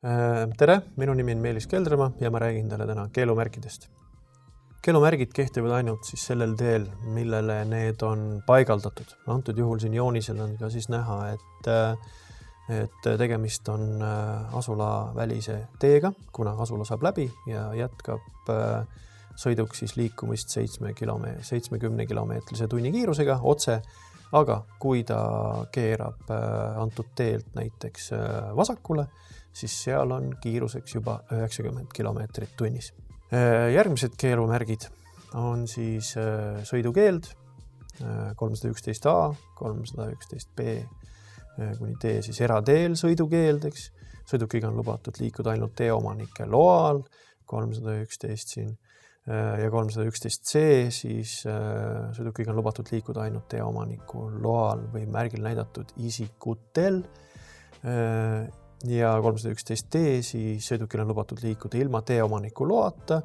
Tere, minu nimi on Meelis Keldremaa ja ma räägin teile täna keelumärkidest. Keelumärgid kehtivad ainult siis sellel teel, millele need on paigaldatud. Antud juhul siin joonisel on ka siis näha, et tegemist on asula välise teega, kuna asula saab läbi ja jätkab sõiduk siis liikumist 70 kilomeetrise tunnikiirusega otse, aga kui ta keerab antud teelt näiteks vasakule, siis seal on kiiruseks juba 90 kilomeetrit tunnis. Järgmised keelumärgid on siis sõidukeeld 311a, 311b kuni D siis erateel sõidukeeld, eks. Sõidukiga on lubatud liikuda ainult teeomanike loal, 311 siin ja 311c siis sõidukiga on lubatud liikuda ainult teeomaniku loal või märgil näidatud isikutel. Ja 311D siis sõidukil on lubatud liikuda ilma teeomaniku loata,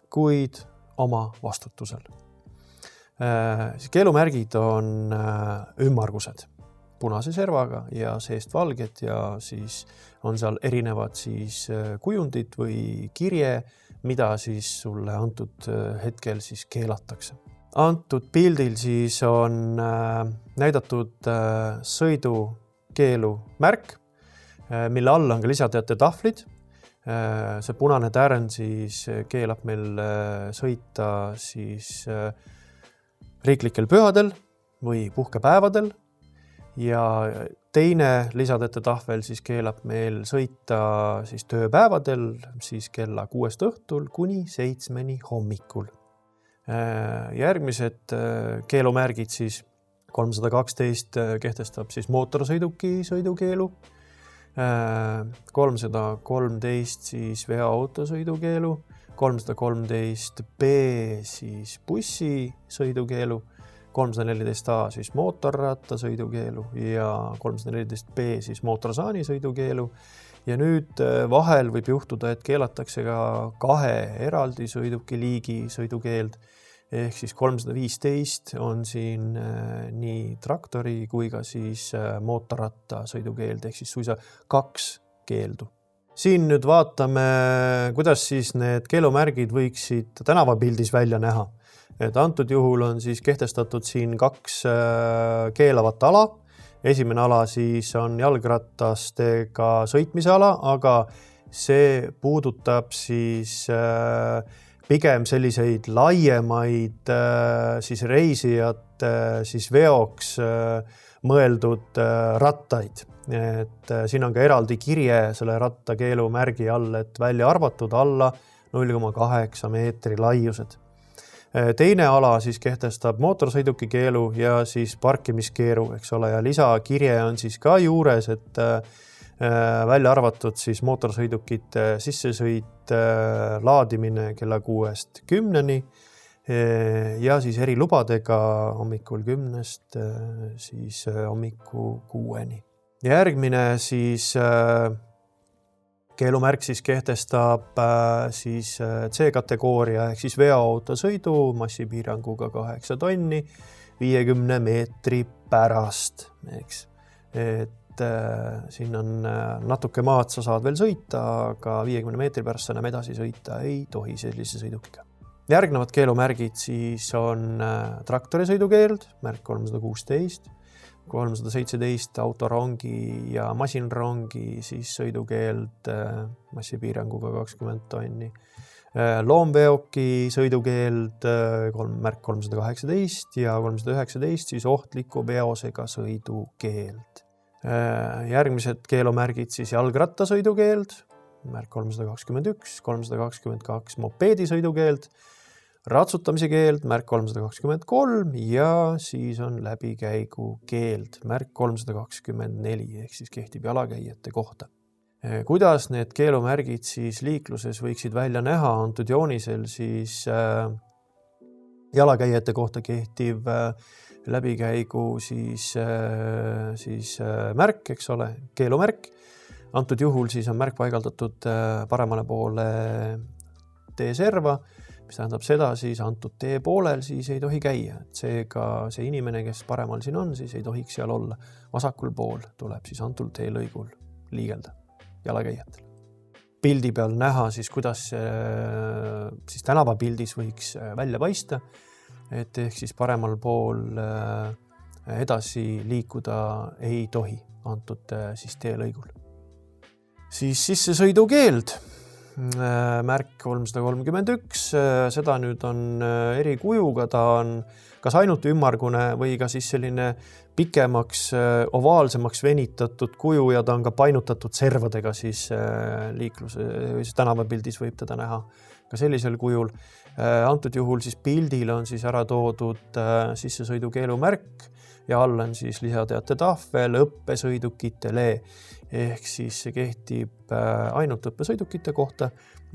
kuid oma vastutusel. Keelumärgid on ümmargused, punase servaga ja seest valged ja siis on seal erinevad siis kujundid või kirje, mida siis sulle antud hetkel siis keelatakse. Antud pildil siis on näidatud sõidukeelu märk, mille all on ka lisateate tahvlid. See punane tärn siis keelab meil sõita siis riiklikel pühadel või puhkepäevadel ja teine lisateate tahvel siis keelab meil sõita siis tööpäevadel siis kella 6 õhtul kuni 7 hommikul. Järgmised keelumärgid siis 312 kehtestab siis mootorsõiduki sõidukeelu, 313 siis veoauto sõidukeelu, 313b siis bussi sõidukeelu, 314a siis mootorratta sõidukeelu ja 314b siis mootorsaani sõidukeelu. Ja nüüd vahel võib juhtuda, et keelatakse ka kahe eraldi sõidukiliigi sõidukeeld. Ehk siis 315 on siin nii traktori kui ka siis mootorratta sõidukeeld, ehk siis suisa 2 keeldu. Siin nüüd vaatame, kuidas siis need keelumärgid võiksid tänavapildis välja näha. Et antud juhul on siis kehtestatud siin 2 keelavat ala. Esimene ala siis on jalgratastega sõitmise ala, aga see puudutab siis pigem selliseid laiemaid siis reisijate siis veoks mõeldud rattaid. Et siin on ka eraldi kirje selle rattakeelu märgi all, et välja arvatud alla 0,8 meetri laiused. Teine ala siis kehtestab mootorsõiduki keelu ja siis parkimiskeeru, eks ole, ja lisakirje on siis ka juures, et välja arvatud siis mootorsõidukite sissesõit, laadimine kella 6-10 ja siis erilubadega hommikul 10 siis hommiku 6. Järgmine siis keelumärk siis kehtestab siis C-kategooria ehk siis veoauto sõidu massipiiranguga 8 tonni 50 meetri pärast, eks. Et siin on natuke maad, sa saad veel sõita, aga 50 meetri pärast sa enam edasi sõita ei tohi sellise sõidukiga. Järgnevad keelumärgid siis on traktori sõidukeeld, märk 316, 317 autorongi ja masinrongi siis sõidukeeld massipiiranguga 20 tonni. Loomveoki sõidukeeld, märk 318 ja 319 siis ohtliku veosega sõidukeeld. Järgmised keelumärgid siis jalgrattasõidukeeld, märk 321, 322 mopeedi sõidukeeld, ratsutamise keeld, märk 323 ja siis on läbikäigu keeld, märk 324, ehk siis kehtib jalakäijate kohta. Kuidas need keelumärgid siis liikluses võiksid välja näha antud joonisel, siis jalakäijate kohta kehtiv läbikäigu siis märk, eks ole, keelumärk. Antud juhul siis on märk paigaldatud paremale poole teeserva, mis tähendab seda siis antud tee poolel siis ei tohi käia. Seega see inimene, kes paremal siin on, siis ei tohiks seal olla. Vasakul pool tuleb siis antud teelõigul liigelda jalakäijatel. pildi peal näha siis, kuidas siis tänavapildis võiks välja paista, et ehk siis paremal pool edasi liikuda ei tohi antud siis teelõigul. Siis sissesõidukeeld, märk 331, seda nüüd on eri kujuga, ta on kas ainult ümmargune või ka siis selline pikemaks, ovaalsemaks venitatud kuju ja ta on ka painutatud servadega siis tänavapildis võib teda näha ka sellisel kujul. Antud juhul siis pildil on siis ära toodud sissesõidukeelu märk ja all on siis lisateate tahvel õppesõidukitele, ehk siis see kehtib ainult õppesõidukite kohta.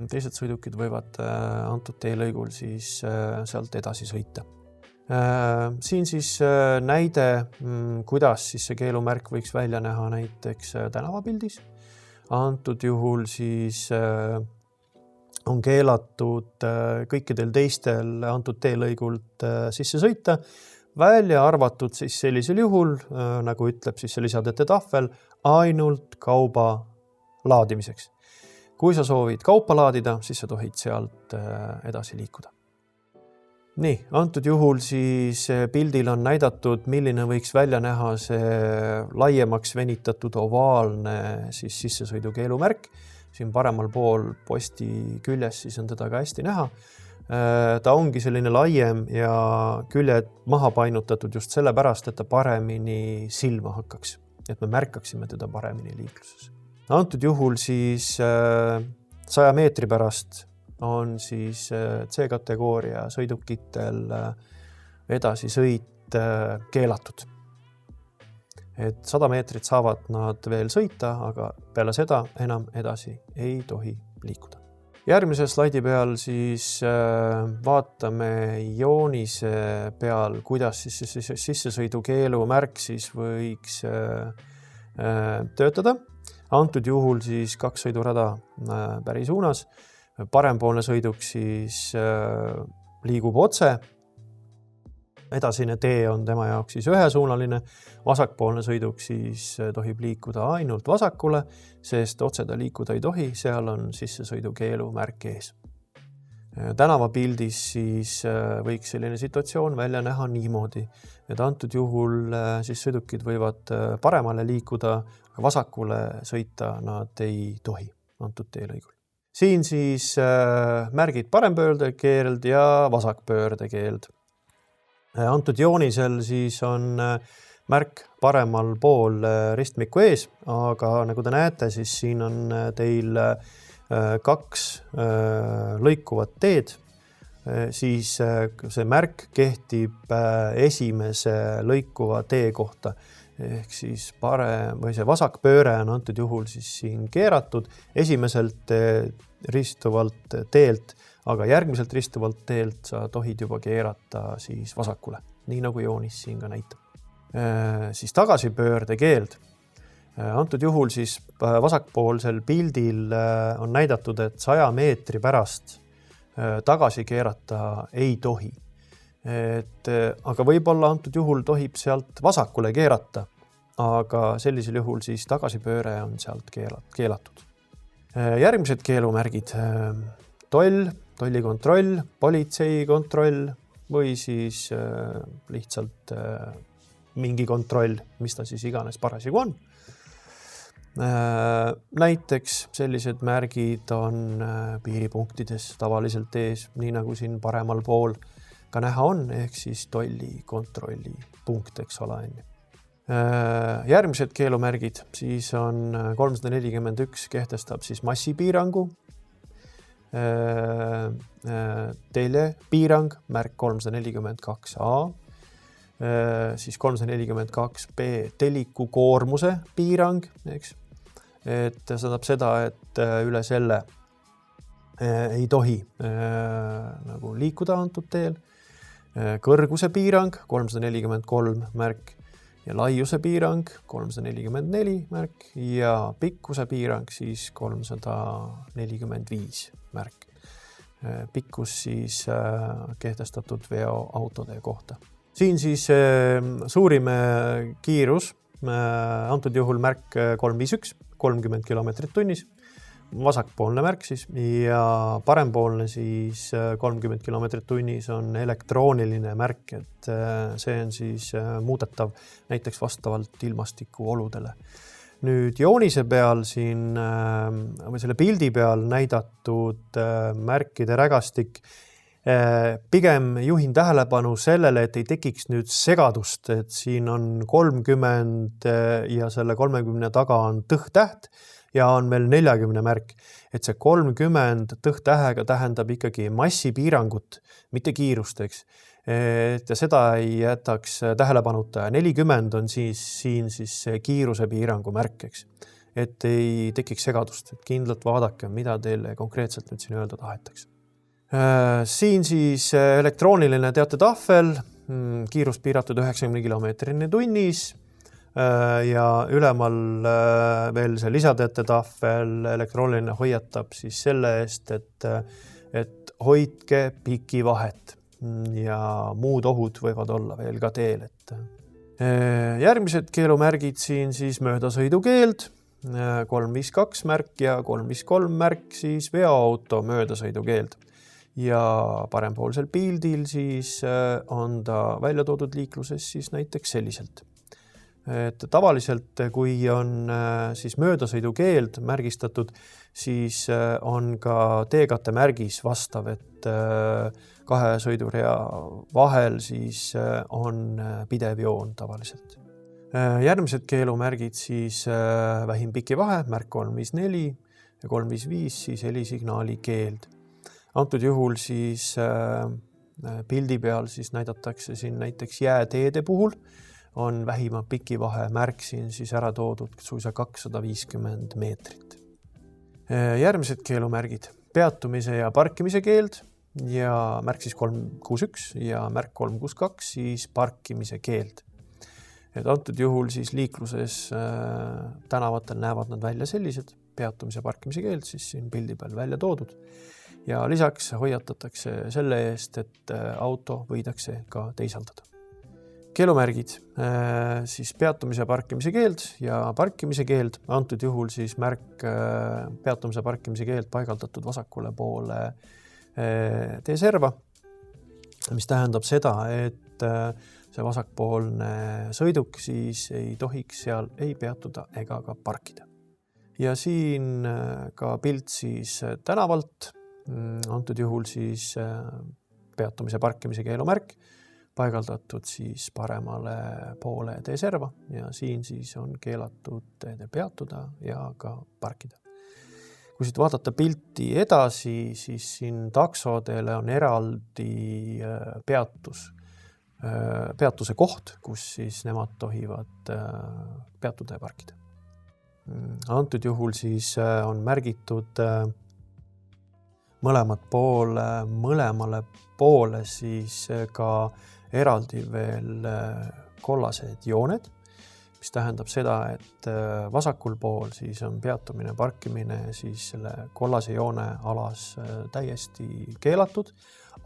Teised sõidukid võivad antud teelõigul siis sealt edasi sõita. Siin siis näide, kuidas siis see keelumärk võiks välja näha näiteks tänavapildis. Antud juhul siis on keelatud kõikidel teistel antud teelõigult sisse sõita, välja arvatud siis sellisel juhul, nagu ütleb siis see lisateate tahvel, ainult kauba laadimiseks. Kui sa soovid kaupa laadida, siis sa tohid sealt edasi liikuda. Nii, antud juhul siis pildil on näidatud, milline võiks välja näha see laiemaks venitatud ovaalne siis sissesõidukeelu märk. Siin paremal pool posti küljes siis on teda ka hästi näha. Ta ongi selline laiem ja küljed maha painutatud just sellepärast, et ta paremini silma hakkaks, et me märkaksime teda paremini liikluses. Antud juhul siis 100 meetri pärast on siis C-kategooria sõidukitel edasi sõit keelatud. Et 100 meetrit saavad nad veel sõita, aga peale seda enam edasi ei tohi liikuda. Järgmise slaidi peal siis vaatame joonise peal, kuidas siis sissesõidukeelu märk siis võiks töötada. Antud juhul siis 2 sõidurada pärisuunas. Parempoolne sõiduk siis liigub otse. Edasine tee on tema jaoks siis ühesuunaline. Vasakpoolne sõiduk siis tohib liikuda ainult vasakule, sest otse ta liikuda ei tohi, seal on sissesõidukeelu märk ees. Tänavapildis siis võiks selline situatsioon välja näha niimoodi, et antud juhul siis sõidukid võivad paremale liikuda, aga vasakule sõita nad ei tohi antud teelõigul. Siin siis märgid parempöördekeeld ja vasakpöördekeeld. Antud joonisel siis on märk paremal pool ristmiku ees, aga nagu te näete, siis siin on teil 2 lõikuvat teed. Siis see märk kehtib esimese lõikuva tee kohta, ehk siis või see vasakpööre on antud juhul siis siin keeratud esimeselt ristuvalt teelt, aga järgmiselt ristuvalt teelt sa tohid juba keerata siis vasakule, nii nagu joonis siin ka näitab. Siis tagasipöördekeeld. Antud juhul siis vasakpoolsel pildil on näidatud, et 100 meetri pärast tagasi keerata ei tohi. Aga võib-olla antud juhul tohib sealt vasakule keerata, aga sellisel juhul siis tagasipööre on sealt keelatud. Järgmised keelumärgid. Toll, tollikontroll, politseikontroll või siis lihtsalt mingi kontroll, mis ta siis iganes parasjagu on. Näiteks sellised märgid on piiripunktides tavaliselt ees, nii nagu siin paremal pool ka näha on, ehk siis tollikontrolli punkt, eks ole. Järgmised keelumärgid siis on 341 kehtestab siis massipiirangu, telepiirang, märk 342A, siis 342B teliku koormuse piirang, eks. Et see tähendab seda, et üle selle ei tohi nagu liikuda antud teel. Kõrguse piirang 343 märk ja laiuse piirang 344 märk ja pikkuse piirang siis 345 märk. Pikkus siis kehtestatud veoautode kohta. Siin siis suurime kiirus, antud juhul märk 351, 30 kilomeetrit tunnis. vasakpoolne märk siis ja parempoolne siis 30 kilomeetrit tunnis on elektrooniline märk, et see on siis muudetav näiteks vastavalt ilmastikuoludele. Nüüd joonise peal siin või selle pildi peal näidatud märkide rägastik pigem juhin tähelepanu sellele, et ei tekiks nüüd segadust, et siin on 30 ja selle 30 taga on tõhtäht ja on veel 40 märk. Et see 30 tõhtähega tähendab ikkagi massipiirangut, mitte kiirust, eks. Et ja seda ei jätaks tähelepanuta. 40 on siin kiiruse piirangu märk, eks. Et ei tekiks segadust, et kindlalt vaadake, mida teile konkreetselt nüüd siin öelda tahetakse. Siin siis elektrooniline teatetahvel, kiirus piiratud 90 kilomeetrini tunnis ja ülemal veel see lisateatetahvel elektrooniline hoiatab siis selle eest, et hoidke pikivahet ja muud ohud võivad olla veel ka teel. Järgmised keelumärgid siin siis möödasõidukeeld, 352 märk ja 353 märk siis veoauto möödasõidukeeld. Ja parempoolsel pildil siis on ta välja toodud liikluses siis näiteks selliselt. Et tavaliselt, kui on siis möödasõidukeeld märgistatud, siis on ka teekatte märgis vastav, et kahe sõidurea vahel siis on pidev joon tavaliselt. Järgmised keelumärgid siis vähim pikivahe, märk 354 ja 355 siis helisignaali keeld. Antud juhul siis pildi peal siis näidatakse siin näiteks jääteede puhul on vähima pikivahe märk siin siis ära toodud suisa 250 meetrit. Järgmised keelumärgid, peatumise ja parkimise keeld ja märk siis 361 ja märk 362 siis parkimise keeld. Et antud juhul siis liikluses tänavatel näevad nad välja sellised, peatumise ja parkimise keeld siis siin pildi peal välja toodud. Ja lisaks hoiatatakse selle eest, et auto võidakse ka teisaldada. Keelumärgid, siis peatumise ja parkimise keeld ja parkimise keeld. Antud juhul siis märk peatumise ja parkimise keeld paigaldatud vasakule poole teeserva, mis tähendab seda, et see vasakpoolne sõiduk siis ei tohiks seal ei peatuda ega ka parkida. Ja siin ka pilt siis tänavalt. Antud juhul siis peatumise parkimise keelumärk paigaldatud siis paremale poole teeserva ja siin siis on keelatud teede peatuda ja ka parkida. Kui siit vaadata pilti edasi, siis siin taksodele on eraldi peatuse koht, kus siis nemad tohivad peatuda ja parkida. Antud juhul siis on märgitud mõlemale poole siis ka eraldi veel kollased jooned, mis tähendab seda, et vasakul pool siis on peatumine, parkimine siis selle kollase joone alas täiesti keelatud,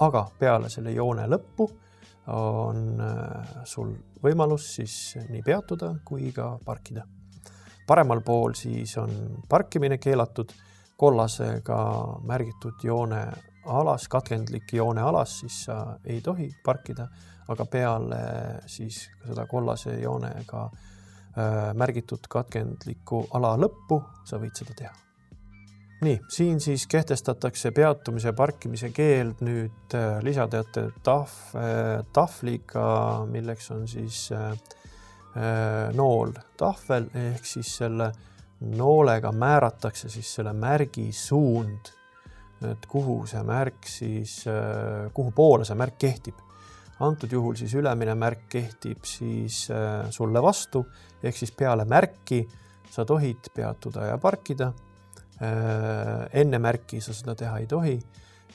aga peale selle joone lõppu on sul võimalus siis nii peatuda kui ka parkida. Paremal pool siis on parkimine keelatud, kollasega märgitud joone alas, katkendlik joone alas, siis sa ei tohi parkida, aga peale siis seda kollase joonega märgitud katkendliku ala lõppu sa võid seda teha. Nii, siin siis kehtestatakse peatumise ja parkimise keeld nüüd lisateate tahvliga, milleks on siis nool tahvel, ehk siis selle noolega määratakse siis selle märgi suund, et kuhu see märk siis, kuhu poole see märk kehtib. Antud juhul siis ülemine märk kehtib siis sulle vastu, ehk siis peale märki sa tohid peatuda ja parkida. Enne märki sa seda teha ei tohi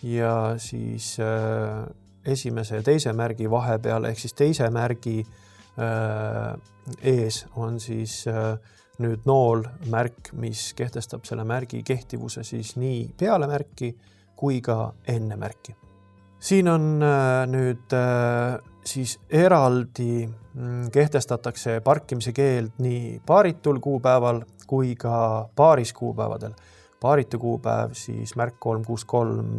ja siis esimese ja teise märgi vahepeal, ehk siis teise märgi ees on siis nüüd nool märk, mis kehtestab selle märgi kehtivuse siis nii peale märki kui ka enne märki. Siin on nüüd siis eraldi kehtestatakse parkimise keeld nii paaritul kuupäeval kui ka paaris kuupäevadel. paaritu kuupäev, siis märk 363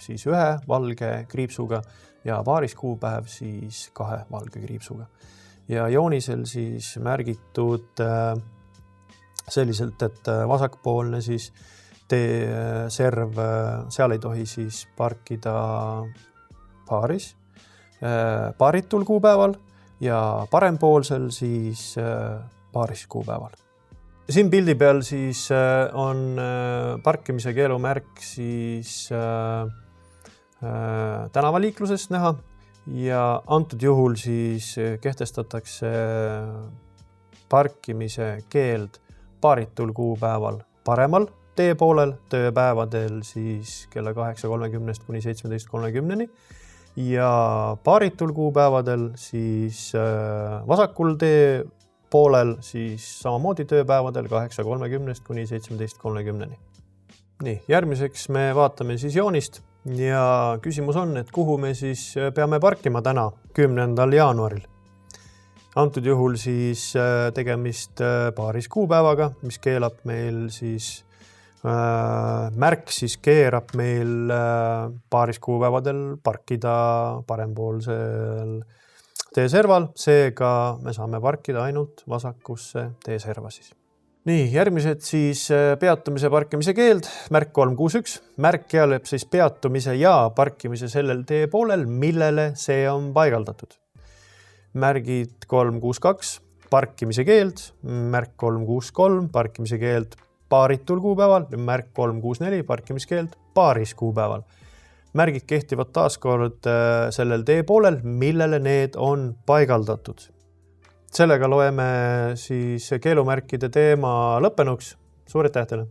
siis ühe valge kriipsuga ja paaris kuupäev siis 2 valge kriipsuga. Ja joonisel siis märgitud selliselt, et vasakpoolne siis T-serv, seal ei tohi siis parkida paaris, paaritul kuupäeval ja parempoolsel siis paaris kuupäeval. Siin pildi peal siis on parkimise keelumärk siis tänavaliiklusest näha ja antud juhul siis kehtestatakse parkimise keeld paaritul kuupäeval paremal teepoolel tööpäevadel siis kella 8:30 kuni 17:30 ja paaritul kuupäevadel siis vasakul teepoolel siis samamoodi tööpäevadel 8:30 kuni 17:30. Nii, järgmiseks me vaatame siis joonist ja küsimus on, et kuhu me siis peame parkima täna 10. jaanuaril. Antud juhul siis tegemist paaris kuupäevaga, mis keelab meil siis märk siis keerab meil paaris kuupäevadel parkida parempoolsel teeserval, seega me saame parkida ainult vasakusse teeserva siis. Nii, järgmised siis peatumise parkimise keeld, märk 361. Märk keelab siis peatumise ja parkimise sellel teepoolel, millele see on paigaldatud. Märgid 362, parkimise keeld, märk 363, parkimise keeld paaritul kuupäeval, märk 364, parkimiskeeld paaris kuupäeval. Märgid kehtivad taaskord sellel teepoolel, millele need on paigaldatud. Sellega loeme siis keelumärkide teema lõppenuks. Suur aitäh teile!